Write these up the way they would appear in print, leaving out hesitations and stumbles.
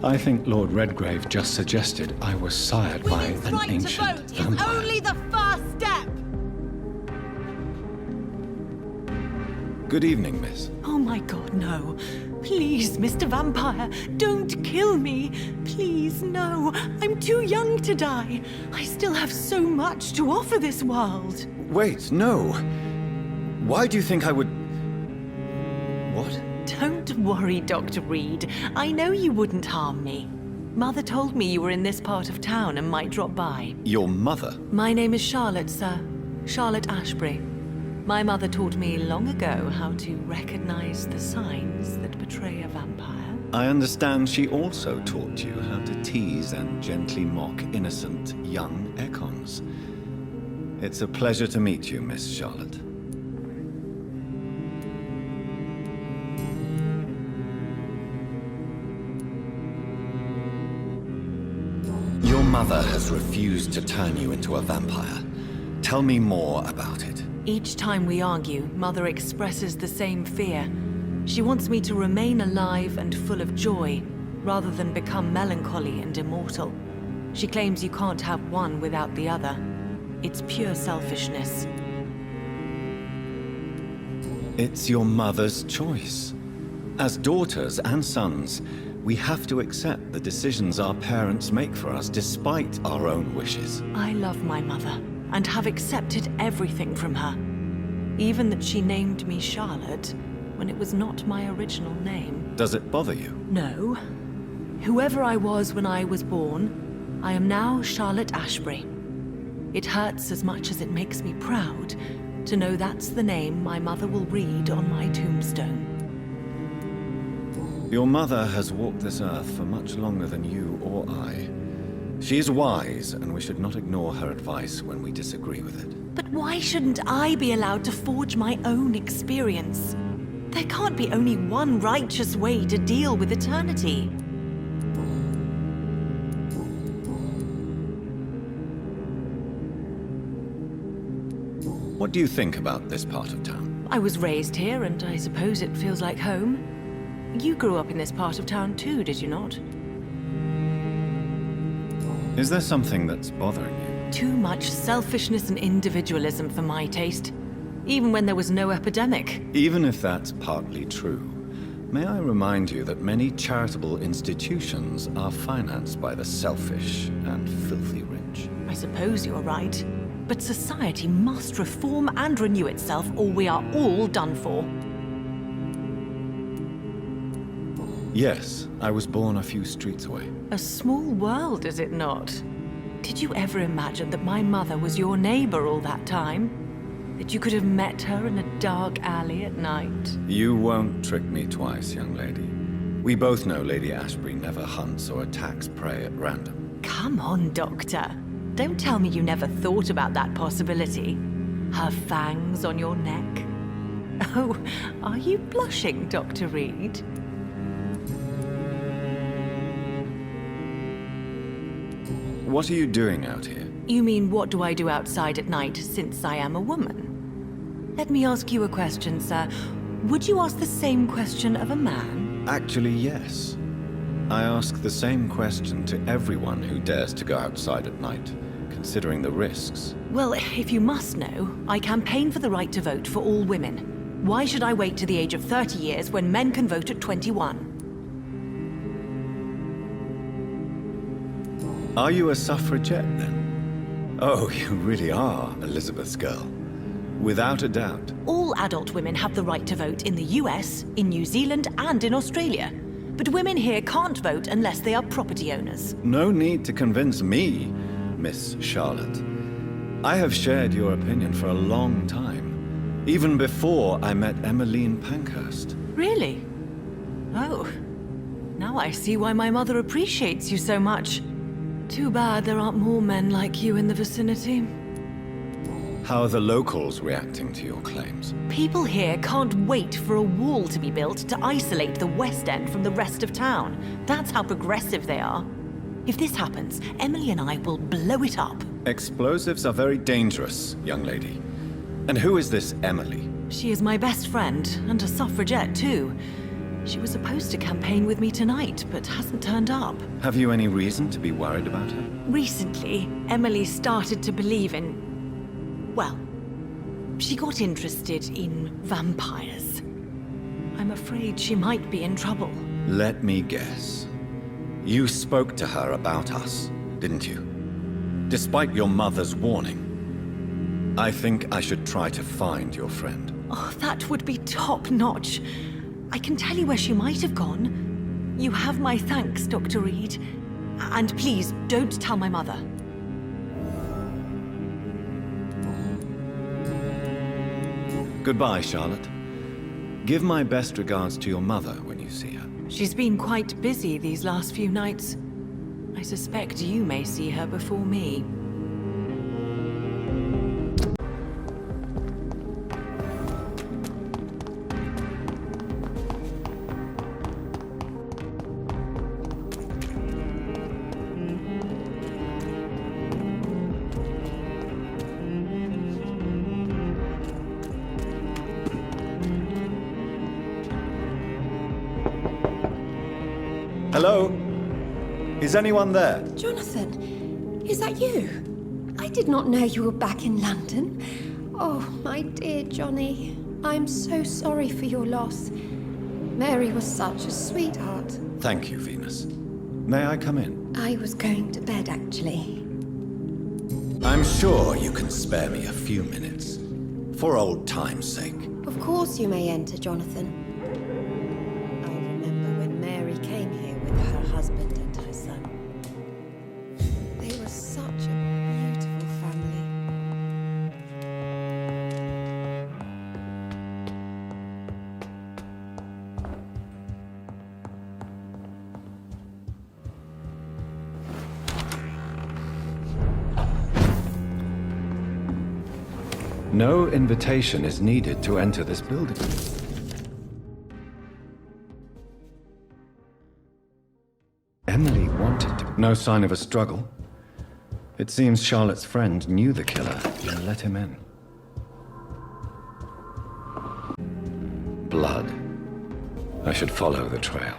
I think Lord Redgrave just suggested I was sired by Women's an right to ancient vote is vampire. only the first step! Good evening, miss. Oh my god, no. Please, Mr. Vampire, don't kill me. Please, no. I'm too young to die. I still have so much to offer this world. Wait, no. Why do you think I would... What? Don't worry, Dr. Reed. I know you wouldn't harm me. Mother told me you were in this part of town and might drop by. Your mother? My name is Charlotte, sir. Charlotte Ashbury. My mother taught me long ago how to recognize the signs that betray a vampire. I understand she also taught you how to tease and gently mock innocent young Ekons. It's a pleasure to meet you, Miss Charlotte. Your mother has refused to turn you into a vampire. Tell me more about it. Each time we argue, Mother expresses the same fear. She wants me to remain alive and full of joy, rather than become melancholy and immortal. She claims you can't have one without the other. It's pure selfishness. It's your mother's choice. As daughters and sons, we have to accept the decisions our parents make for us despite our own wishes. I love my mother, and have accepted everything from her. Even that she named me Charlotte, when it was not my original name. Does it bother you? No. Whoever I was when I was born, I am now Charlotte Ashbury. It hurts as much as it makes me proud to know that's the name my mother will read on my tombstone. Your mother has walked this earth for much longer than you or I. She is wise, and we should not ignore her advice when we disagree with it. But why shouldn't I be allowed to forge my own experience? There can't be only one righteous way to deal with eternity. What do you think about this part of town? I was raised here, and I suppose it feels like home. You grew up in this part of town too, did you not? Is there something that's bothering you? Too much selfishness and individualism for my taste. Even when there was no epidemic. Even if that's partly true, may I remind you that many charitable institutions are financed by the selfish and filthy rich. I suppose you're right. But society must reform and renew itself, or we are all done for. Yes, I was born a few streets away. A small world, is it not? Did you ever imagine that my mother was your neighbor all that time? That you could have met her in a dark alley at night? You won't trick me twice, young lady. We both know Lady Ashbury never hunts or attacks prey at random. Come on, Doctor. Don't tell me you never thought about that possibility. Her fangs on your neck. Oh, are you blushing, Dr. Reed? What are you doing out here? You mean, what do I do outside at night since I am a woman? Let me ask you a question, sir. Would you ask the same question of a man? Actually, yes. I ask the same question to everyone who dares to go outside at night, considering the risks. Well, if you must know, I campaign for the right to vote for all women. Why should I wait to the age of 30 years when men can vote at 21? Are you a suffragette, then? Oh, you really are Elizabeth's girl. Without a doubt. All adult women have the right to vote in the US, in New Zealand, and in Australia. But women here can't vote unless they are property owners. No need to convince me, Miss Charlotte. I have shared your opinion for a long time. Even before I met Emmeline Pankhurst. Really? Oh. Now I see why my mother appreciates you so much. Too bad there aren't more men like you in the vicinity. How are the locals reacting to your claims? People here can't wait for a wall to be built to isolate the West End from the rest of town. That's how progressive they are. If this happens, Emily and I will blow it up. Explosives are very dangerous, young lady. And who is this Emily? She is my best friend, and a suffragette too. She was supposed to campaign with me tonight, but hasn't turned up. Have you any reason to be worried about her? Recently, Emily started to believe in... well, she got interested in vampires. I'm afraid she might be in trouble. Let me guess. You spoke to her about us, didn't you? Despite your mother's warning. I think I should try to find your friend. Oh, that would be top-notch. I can tell you where she might have gone. You have my thanks, Dr. Reed. And please, don't tell my mother. Goodbye, Charlotte. Give my best regards to your mother when you see her. She's been quite busy these last few nights. I suspect you may see her before me. Hello? Is anyone there? Jonathan, is that you? I did not know you were back in London. Oh, my dear Johnny, I'm so sorry for your loss. Mary was such a sweetheart. Thank you, Venus. May I come in? I was going to bed, actually. I'm sure you can spare me a few minutes. For old time's sake. Of course you may enter, Jonathan. I remember when Mary came here with her husband and her son. They were such a beautiful family. No invitation is needed to enter this building. Emily wanted to... No sign of a struggle. It seems Charlotte's friend knew the killer and let him in. Blood. I should follow the trail.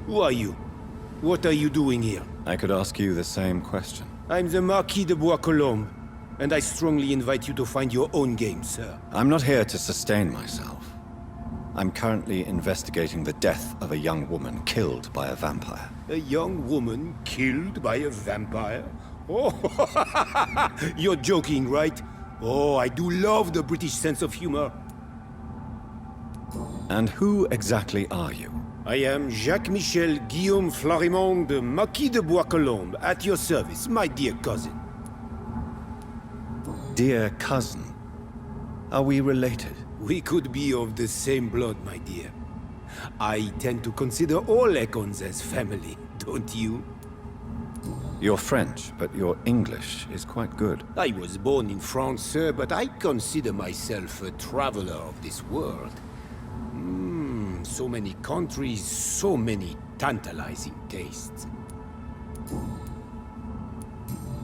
Who are you? What are you doing here? I could ask you the same question. I'm the Marquis de Bois-Colombes, and I strongly invite you to find your own game, sir. I'm not here to sustain myself. I'm currently investigating the death of a young woman killed by a vampire. A young woman killed by a vampire? Oh, you're joking, right? Oh, I do love the British sense of humor. And who exactly are you? I am Jacques-Michel Guillaume Florimond de Marquis de Bois-Colombes, at your service, my dear cousin. Dear cousin. Are we related? We could be of the same blood, my dear. I tend to consider all Econs as family, don't you? You're French, but your English is quite good. I was born in France, sir, but I consider myself a traveler of this world. So many countries, so many tantalizing tastes.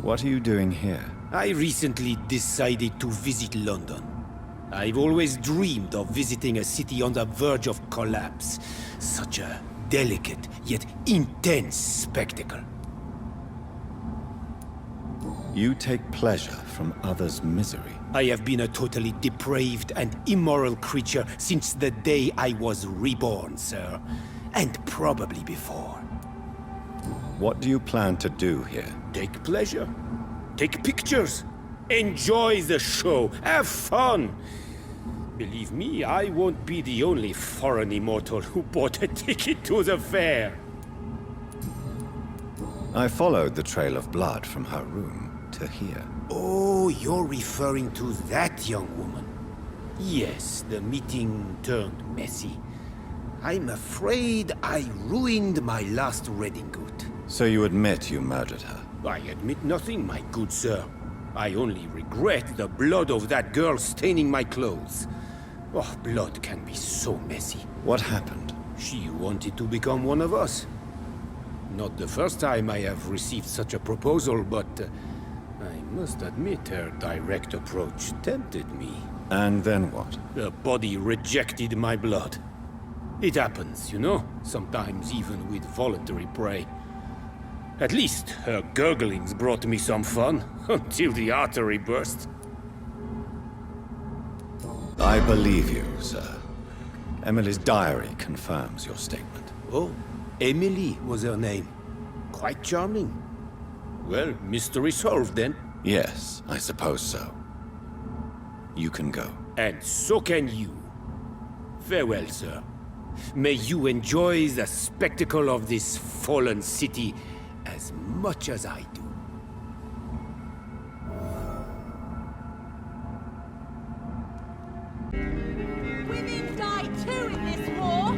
What are you doing here? I recently decided to visit London. I've always dreamed of visiting a city on the verge of collapse. Such a delicate, yet intense spectacle. You take pleasure from others' misery. I have been a totally depraved and immoral creature since the day I was reborn, sir. And probably before. What do you plan to do here? Take pleasure. Take pictures. Enjoy the show. Have fun. Believe me, I won't be the only foreign immortal who bought a ticket to the fair. I followed the trail of blood from her room to here. Oh, you're referring to that young woman. Yes, the meeting turned messy. I'm afraid I ruined my last redingote. So you admit you murdered her? I admit nothing, my good sir. I only regret the blood of that girl staining my clothes. Oh, blood can be so messy. What happened? She wanted to become one of us. Not the first time I have received such a proposal, but I must admit her direct approach tempted me. And then what? The body rejected my blood. It happens, you know, sometimes even with voluntary prey. At least her gurglings brought me some fun, until the artery burst. I believe you, sir. Emily's diary confirms your statement. Oh, Emily was her name. Quite charming. Well, mystery solved then. Yes, I suppose so. You can go. And so can you. Farewell, sir. May you enjoy the spectacle of this fallen city as much as I do. Women die too in this war!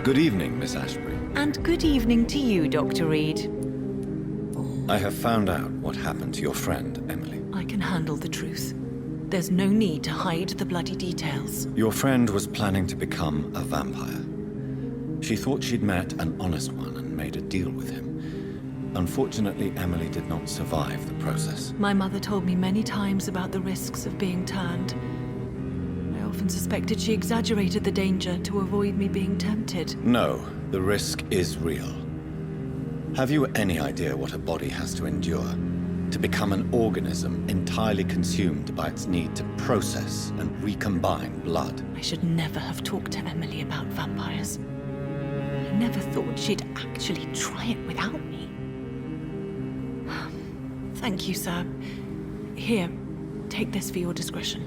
Good evening, Miss Ashbury. And good evening to you, Dr. Reed. I have found out what happened to your friend, Emily. I can handle the truth. There's no need to hide the bloody details. Your friend was planning to become a vampire. She thought she'd met an honest one and made a deal with him. Unfortunately, Emily did not survive the process. My mother told me many times about the risks of being turned. I often suspected she exaggerated the danger to avoid me being tempted. No, the risk is real. Have you any idea what a body has to endure? To become an organism entirely consumed by its need to process and recombine blood? I should never have talked to Emily about vampires. I never thought she'd actually try it without me. Thank you, sir. Here, take this for your discretion.